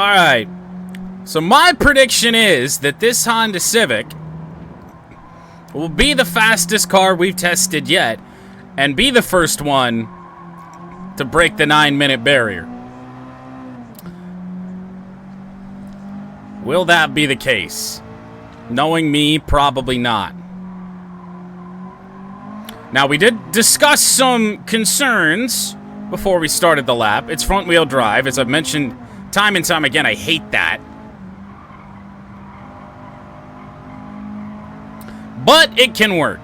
Alright. So my prediction is that this Honda Civic will be the fastest car we've tested yet, and be the first one to break the 9-minute barrier. Will that be the case? Knowing me, probably not. Now, we did discuss some concerns before we started the lap. It's front-wheel drive. As I've mentioned time and time again, I hate that. But it can work.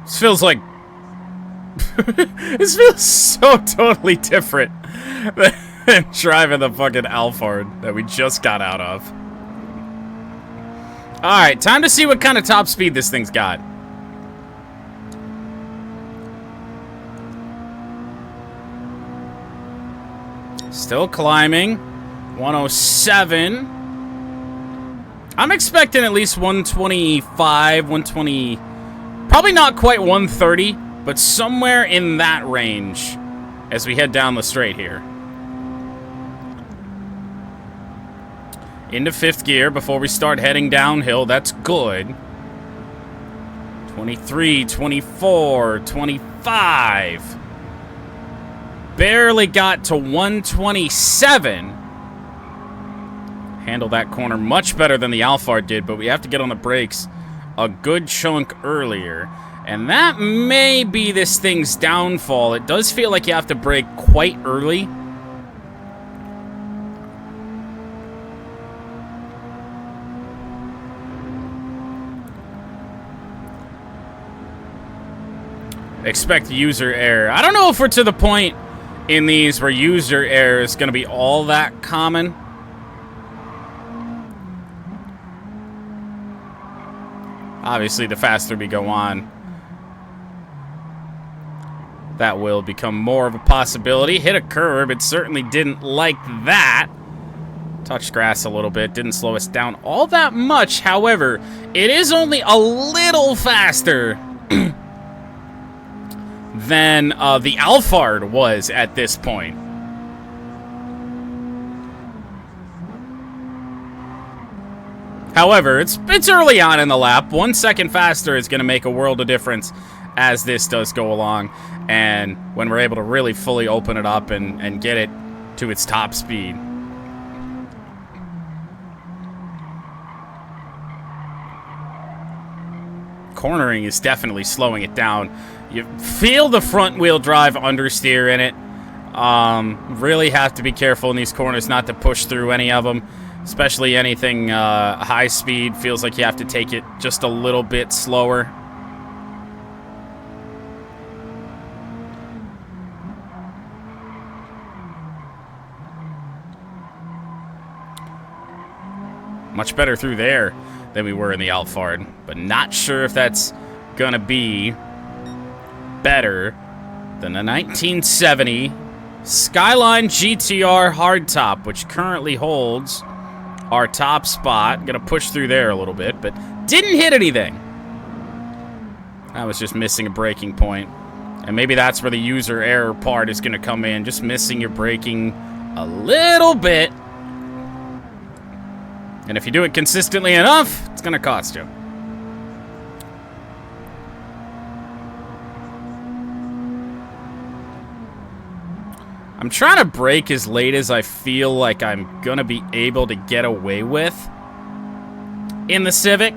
This feels like... this feels so totally different than driving the fucking Alphard that we just got out of. Alright, time to see what kind of top speed this thing's got. Still climbing. 107. I'm expecting at least 125, 120... Probably not quite 130, but somewhere in that range as we head down the straight here. Into 5th gear before we start heading downhill. That's good. 23, 24, 25. Barely got to 127. Handle that corner much better than the Alphard did, but we have to get on the brakes a good chunk earlier. And that may be this thing's downfall. It does feel like you have to brake quite early. Expect user error. I don't know if we're to the point in these where user error is going to be all that common. Obviously, the faster we go on, that will become more of a possibility. Hit a curb. It certainly didn't like that. Touched grass a little bit. Didn't slow us down all that much. However, it is only a little faster than the Alphard was at this point. However, it's early on in the lap. 1 second faster is going to make a world of difference as this does go along. And when we're able to really fully open it up and get it to its top speed. Cornering is definitely slowing it down. You feel the front-wheel drive understeer in it. Really have to be careful in these corners not to push through any of them. Especially anything high speed. Feels like you have to take it just a little bit slower. Much better through there than we were in the Alphard. But not sure if that's going to be better than the 1970 Skyline GTR hardtop, which currently holds our top spot. Gonna push through there a little bit, but didn't hit anything. I was just missing a braking point. And maybe that's where the user error part is gonna come in. Just missing your braking a little bit. And if you do it consistently enough, it's gonna cost you. I'm trying to brake as late as I feel like I'm gonna be able to get away with in the Civic.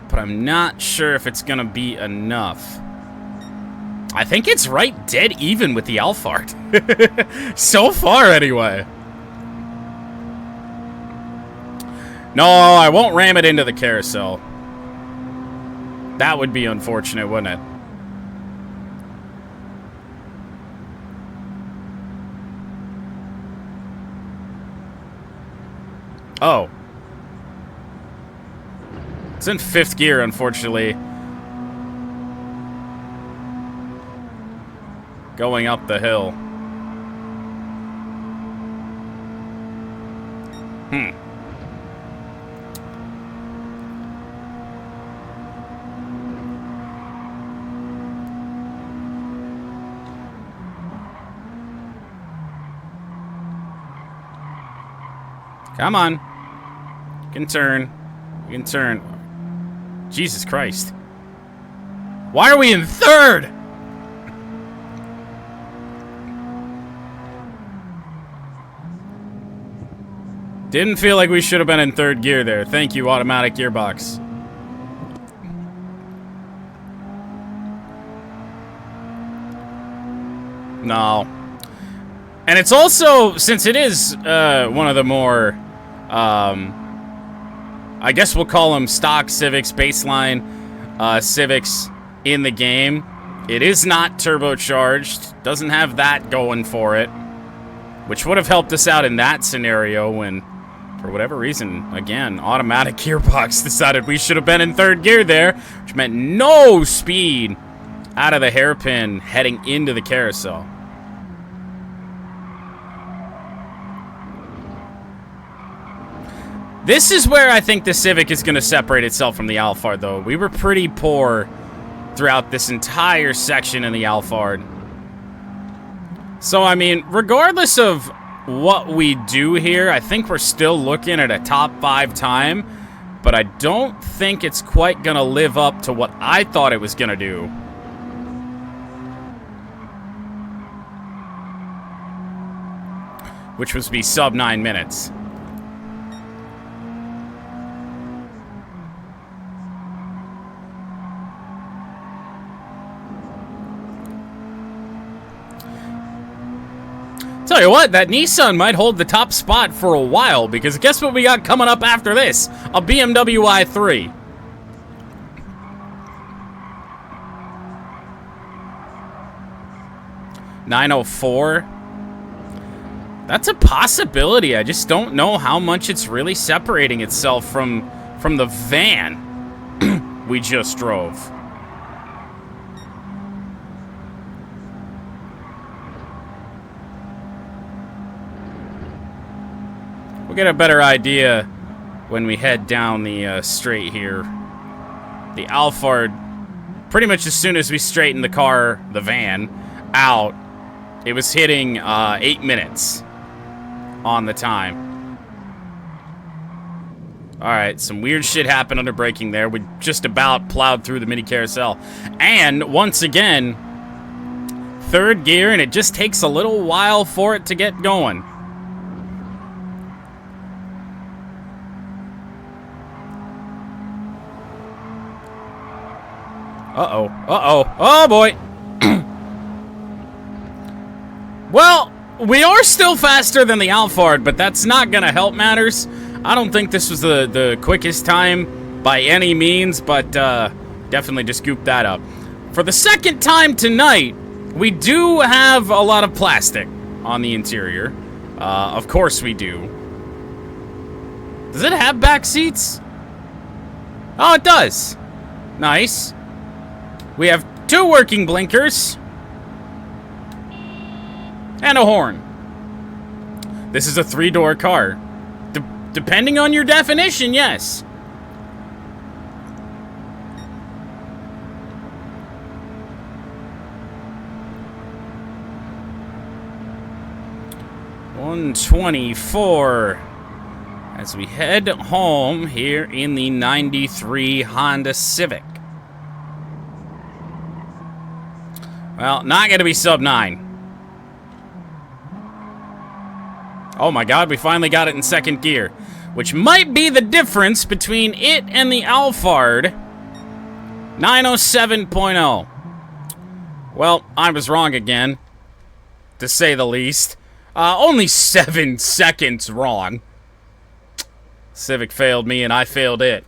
But I'm not sure if it's gonna be enough. I think it's right dead even with the Alphard. So far, anyway. No, I won't ram it into the carousel. That would be unfortunate, wouldn't it? Oh. It's in 5th gear, unfortunately. going up the hill. Come on. You can turn. You can turn. Jesus Christ. Why are we in third? Didn't feel like we should have been in third gear there. Thank you, automatic gearbox. No. And it's also, since it is one of the more, I guess we'll call them stock Civics, baseline Civics in the game, it is not turbocharged. Doesn't have that going for it. Which would have helped us out in that scenario when, for whatever reason, again, automatic gearbox decided we should have been in third gear there, which meant no speed out of the hairpin heading into the carousel. This is where I think the Civic is going to separate itself from the Alphard, though. We were pretty poor throughout this entire section in the Alphard. So, I mean, regardless of what we do here, I think we're still looking at a top 5 time, but I don't think it's quite going to live up to what I thought it was going to do. Which was be sub 9 minutes. Tell you what, that Nissan might hold the top spot for a while, because guess what we got coming up after this? A BMW i3. $904. That's a possibility. I just don't know how much it's really separating itself from the van we just drove. We'll get a better idea when we head down the straight here. The Alphard, pretty much as soon as we straightened the car, the van, out, it was hitting 8 minutes on the time. Alright, some weird shit happened under braking there. We just about plowed through the mini carousel. And, once again, third gear, and it just takes a little while for it to get going. Uh-oh. Uh-oh. Oh, boy. Well, we are still faster than the Alphard, but that's not going to help matters. I don't think this was the quickest time by any means, but definitely just scoop that up. For the second time tonight, we do have a lot of plastic on the interior. Of course we do. Does it have back seats? Oh, it does. Nice. We have 2 working blinkers. And a horn. This is a 3-door car. Depending on your definition, yes. $124 as we head home here in the 93 Honda Civic. Well, not going to be sub 9. Oh my god, we finally got it in second gear, which might be the difference between it and the Alphard 907.0. Well, I was wrong again, to say the least. Only 7 seconds wrong. Civic failed me and I failed it.